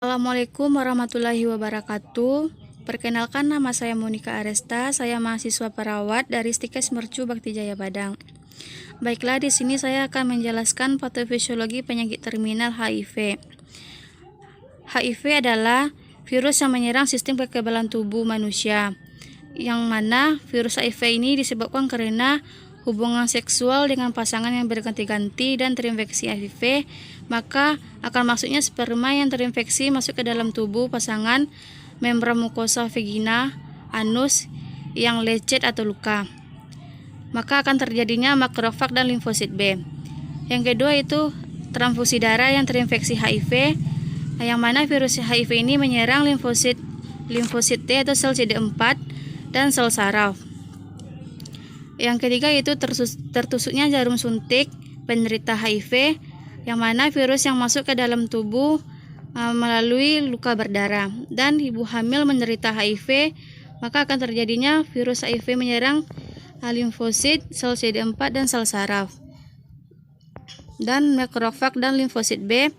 Assalamualaikum warahmatullahi wabarakatuh. Perkenalkan, nama saya Monika Aresta. Saya mahasiswa perawat dari Stikes Mercu Bakti Jaya Padang. Baiklah, di sini saya akan menjelaskan patofisiologi penyakit terminal HIV. HIV adalah virus yang menyerang sistem kekebalan tubuh manusia, yang mana virus HIV ini disebabkan karena hubungan seksual dengan pasangan yang berganti-ganti dan terinfeksi HIV, maka akan masuknya sperma yang terinfeksi masuk ke dalam tubuh pasangan, membran mukosa vagina, anus yang lecet atau luka. Maka akan terjadinya makrofag dan limfosit B. Yang kedua itu transfusi darah yang terinfeksi HIV, yang mana virus HIV ini menyerang limfosit T atau sel CD4 dan sel saraf. Yang ketiga itu tertusuknya jarum suntik penderita HIV, yang mana virus yang masuk ke dalam tubuh melalui luka berdarah, dan ibu hamil menderita HIV, maka akan terjadinya virus HIV menyerang limfosit, sel CD4 dan sel saraf. Dan makrofag dan limfosit B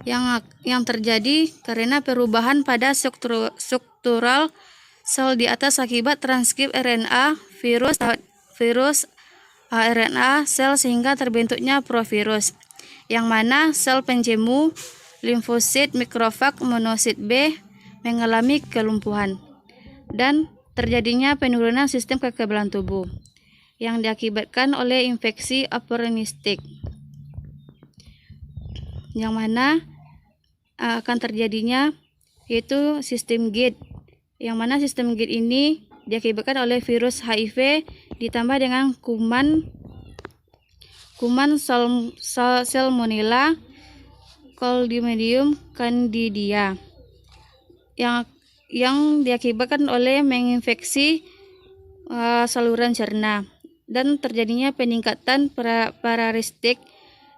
yang terjadi karena perubahan pada struktural sel di atas akibat transkrip RNA virus RNA sel sehingga terbentuknya provirus, yang mana sel penjemu, limfosit, makrofag, monosit B mengalami kelumpuhan dan terjadinya penurunan sistem kekebalan tubuh yang diakibatkan oleh infeksi opportunistik, yang mana akan terjadinya yaitu sistem GATE, yang mana sistem GATE ini diakibatkan oleh virus HIV ditambah dengan kuman Salmonella Clostridium candida yang diakibatkan oleh menginfeksi saluran cerna dan terjadinya peningkatan pararistik,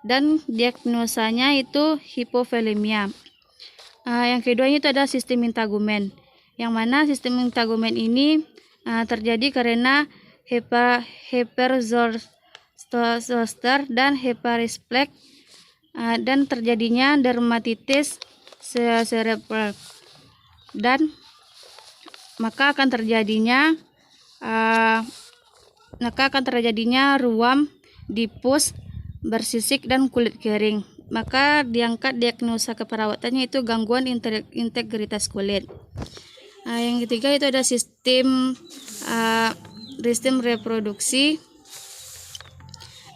dan diagnosanya itu hipovolemia. Yang kedua itu ada sistem integumen, yang mana sistem integumen ini terjadi karena hyperzoster dan hyperreflex dan terjadinya dermatitis cerebral, dan maka akan terjadinya ruam, dipus, bersisik dan kulit kering. Maka diangkat diagnosa keperawatannya itu gangguan integritas kulit. Yang ketiga itu ada sistem reproduksi,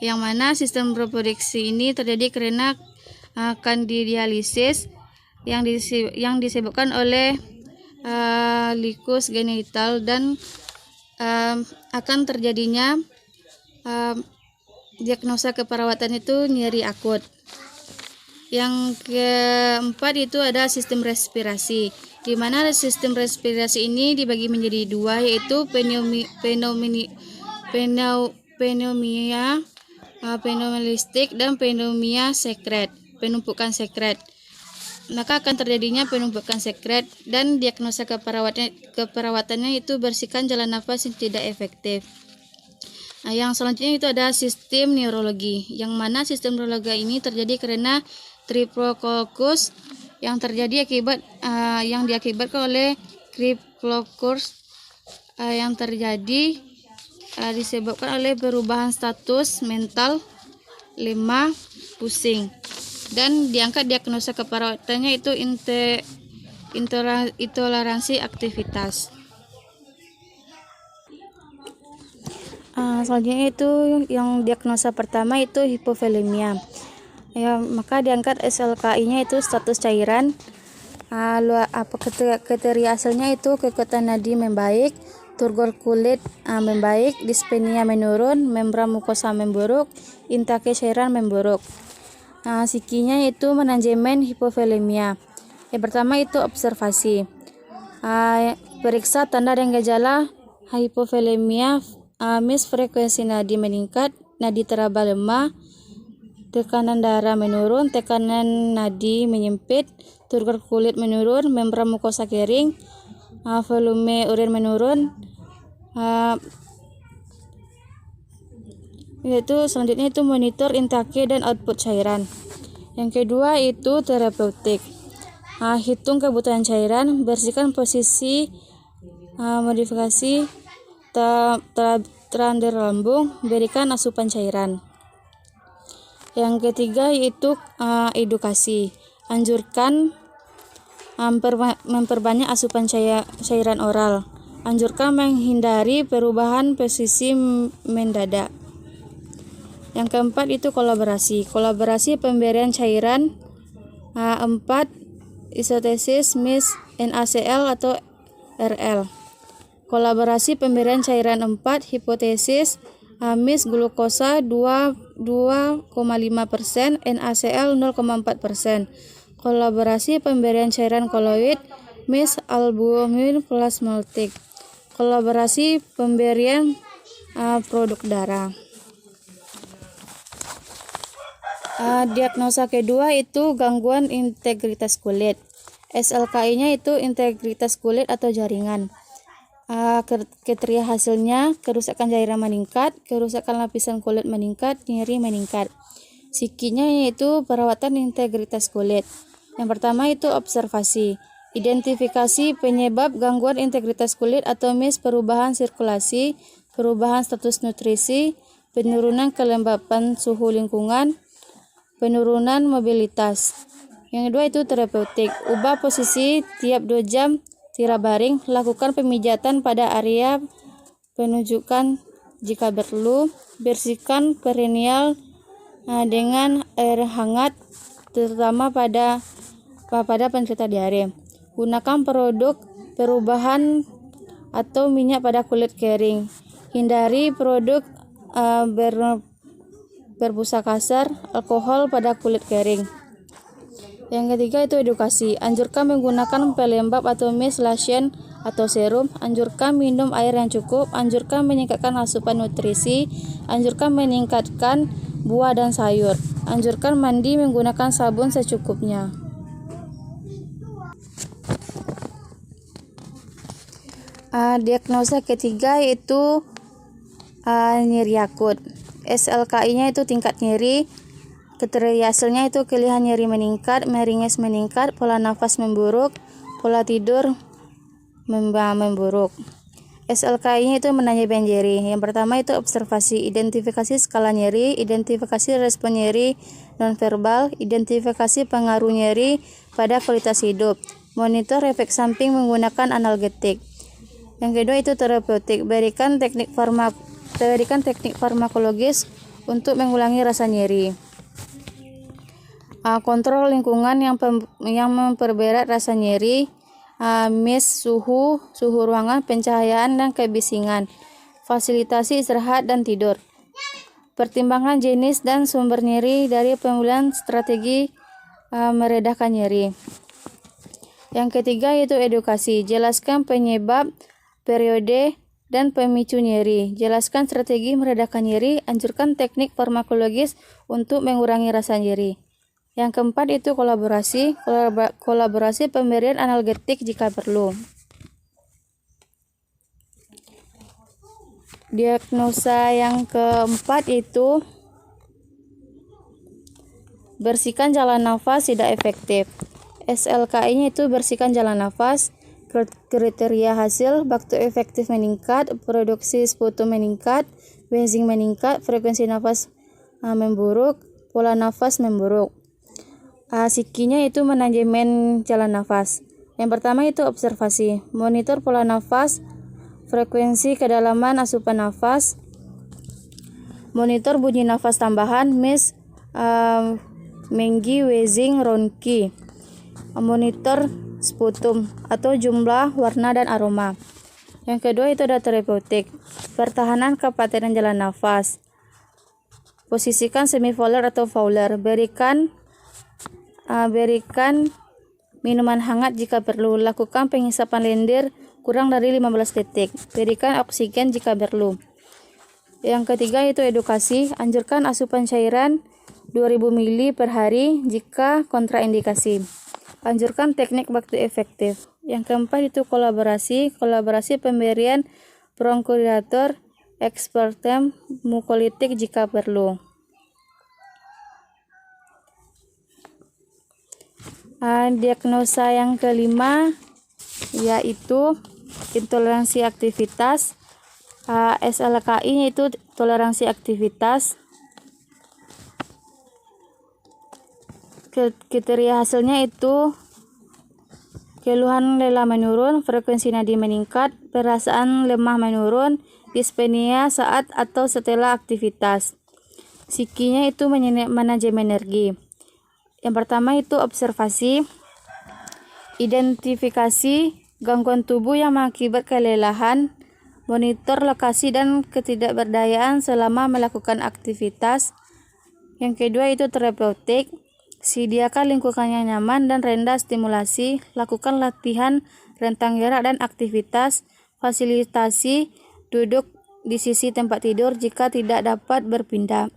yang mana sistem reproduksi ini terjadi karena kandidialisis yang disebabkan oleh likus genital, dan akan terjadinya diagnosa keperawatan itu nyeri akut. Yang keempat itu ada sistem respirasi, di mana sistem respirasi ini dibagi menjadi dua, yaitu pneumonistik dan pneumonia sekret, penumpukan sekret. Maka akan terjadinya penumpukan sekret, dan diagnosa keperawatannya itu bersihkan jalan nafas yang tidak efektif. Yang selanjutnya itu ada sistem neurologi, yang mana sistem neurologi ini terjadi karena Cryptococcus yang diakibatkan oleh Cryptococcus yang terjadi disebabkan oleh perubahan status mental, lemah, pusing, dan diangkat diagnosa keperawatannya itu intoleransi aktivitas. Selanjutnya itu yang diagnosa pertama itu hipovolemia. Ya, maka diangkat SLKI-nya itu status cairan. Kriteria hasilnya itu kekuatan nadi membaik, turgor kulit membaik, dispenia menurun, membran mukosa memburuk, intake cairan memburuk. Psikinya itu manajemen hipovolemia. Yang pertama itu observasi. Periksa tanda dan gejala hipovolemia, frekuensi nadi meningkat, nadi teraba lemah, tekanan darah menurun, tekanan nadi menyempit, turgor kulit menurun, membran mukosa kering, volume urin menurun. Yaitu selanjutnya itu monitor intake dan output cairan. Yang kedua itu terapeutik. Hitung kebutuhan cairan, bersihkan posisi modifikasi terander lambung, berikan asupan cairan. Yang ketiga yaitu edukasi, anjurkan memperbanyak asupan cairan oral, anjurkan menghindari perubahan posisi mendadak. Yang keempat itu kolaborasi pemberian cairan. 4 isotesis MIS NaCl atau RL. Kolaborasi pemberian cairan 4 hipotesis MIS glukosa 2,5%, NaCl 0,4%. Kolaborasi pemberian cairan koloid MIS albumin plasmatik. Kolaborasi pemberian produk darah. Diagnosa kedua itu gangguan integritas kulit. SLKI-nya itu integritas kulit atau jaringan. Kriteria hasilnya kerusakan cairan meningkat, kerusakan lapisan kulit meningkat, nyeri meningkat. Sikinya yaitu perawatan integritas kulit. Yang pertama itu observasi, identifikasi penyebab gangguan integritas kulit atau MIS, perubahan sirkulasi, perubahan status nutrisi, penurunan kelembapan suhu lingkungan, penurunan mobilitas. Yang kedua itu terapeutik, ubah posisi tiap 2 jam, tirai baring, lakukan pemijatan pada area penunjukan jika perlu, bersihkan perineal dengan air hangat terutama pada penderita diare. Gunakan produk perubahan atau minyak pada kulit kering. Hindari produk berbusa kasar, alkohol pada kulit kering. Yang ketiga itu edukasi, anjurkan menggunakan pelembab atau MIS lotion atau serum, anjurkan minum air yang cukup, anjurkan meningkatkan asupan nutrisi, anjurkan meningkatkan buah dan sayur, anjurkan mandi menggunakan sabun secukupnya. Diagnosa ketiga yaitu nyeri akut. SLKI-nya itu tingkat nyeri. Kriteria hasilnya itu keluhan nyeri meningkat, meringis meningkat, pola nafas memburuk, pola tidur memburuk. SLKI-nya itu menanyai nyeri. Yang pertama itu observasi, identifikasi skala nyeri, identifikasi respon nyeri nonverbal, identifikasi pengaruh nyeri pada kualitas hidup, monitor efek samping menggunakan analgetik. Yang kedua itu terapeutik, berikan teknik farmakologis untuk mengulangi rasa nyeri. Kontrol lingkungan yang memperberat rasa nyeri, MIS suhu ruangan, pencahayaan dan kebisingan, fasilitasi istirahat dan tidur. Pertimbangkan jenis dan sumber nyeri dari pemulihan strategi meredahkan nyeri. Yang ketiga yaitu edukasi, jelaskan penyebab, periode, dan pemicu nyeri. Jelaskan strategi meredakan nyeri, anjurkan teknik farmakologis untuk mengurangi rasa nyeri. Yang keempat itu kolaborasi pemberian analgetik jika perlu. Diagnosa yang keempat itu bersihkan jalan nafas tidak efektif. SLKI-nya itu bersihkan jalan nafas. Kriteria hasil, waktu efektif meningkat, produksi sputum meningkat, wheezing meningkat, frekuensi nafas memburuk, pola nafas memburuk. Sikinya itu manajemen jalan nafas. Yang pertama itu observasi, monitor pola nafas, frekuensi kedalaman asupan nafas, monitor bunyi nafas tambahan, MIS, Mengi, wheezing, ronki, monitor sputum atau jumlah, warna, dan aroma. Yang kedua itu ada terapeutik, pertahanan kepatenan jalan nafas, posisikan semi-fowler atau fowler, berikan minuman hangat jika perlu, lakukan penghisapan lendir kurang dari 15 detik, berikan oksigen jika perlu. Yang ketiga itu edukasi, anjurkan asupan cairan 2000 ml per hari jika kontraindikasi, anjurkan teknik waktu efektif. Yang keempat itu kolaborasi pemberian bronchodilator, ekspertem, mukolitik jika perlu. Diagnosa yang kelima yaitu intoleransi aktivitas. SLKI yaitu toleransi aktivitas. Kriteria hasilnya itu keluhan lelah menurun, frekuensi nadi meningkat, perasaan lemah menurun, dispenia saat atau setelah aktivitas. Psikinya itu manajemen energi. Yang pertama itu observasi, identifikasi gangguan tubuh yang mengakibat kelelahan, monitor lokasi dan ketidakberdayaan selama melakukan aktivitas. Yang kedua itu terapeutik, sediakan lingkungan yang nyaman dan rendah stimulasi, lakukan latihan rentang jarak dan aktivitas, fasilitasi duduk di sisi tempat tidur jika tidak dapat berpindah.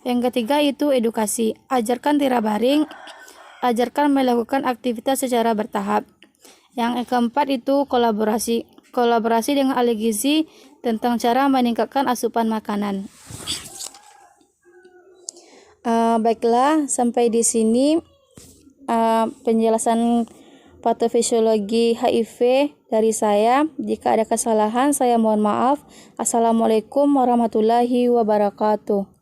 Yang ketiga itu edukasi, ajarkan tiara baring, ajarkan melakukan aktivitas secara bertahap. Yang keempat itu kolaborasi dengan ahli gizi tentang cara meningkatkan asupan makanan. Baiklah, sampai di sini penjelasan patofisiologi HIV dari saya. Jika ada kesalahan, saya mohon maaf. Assalamualaikum warahmatullahi wabarakatuh.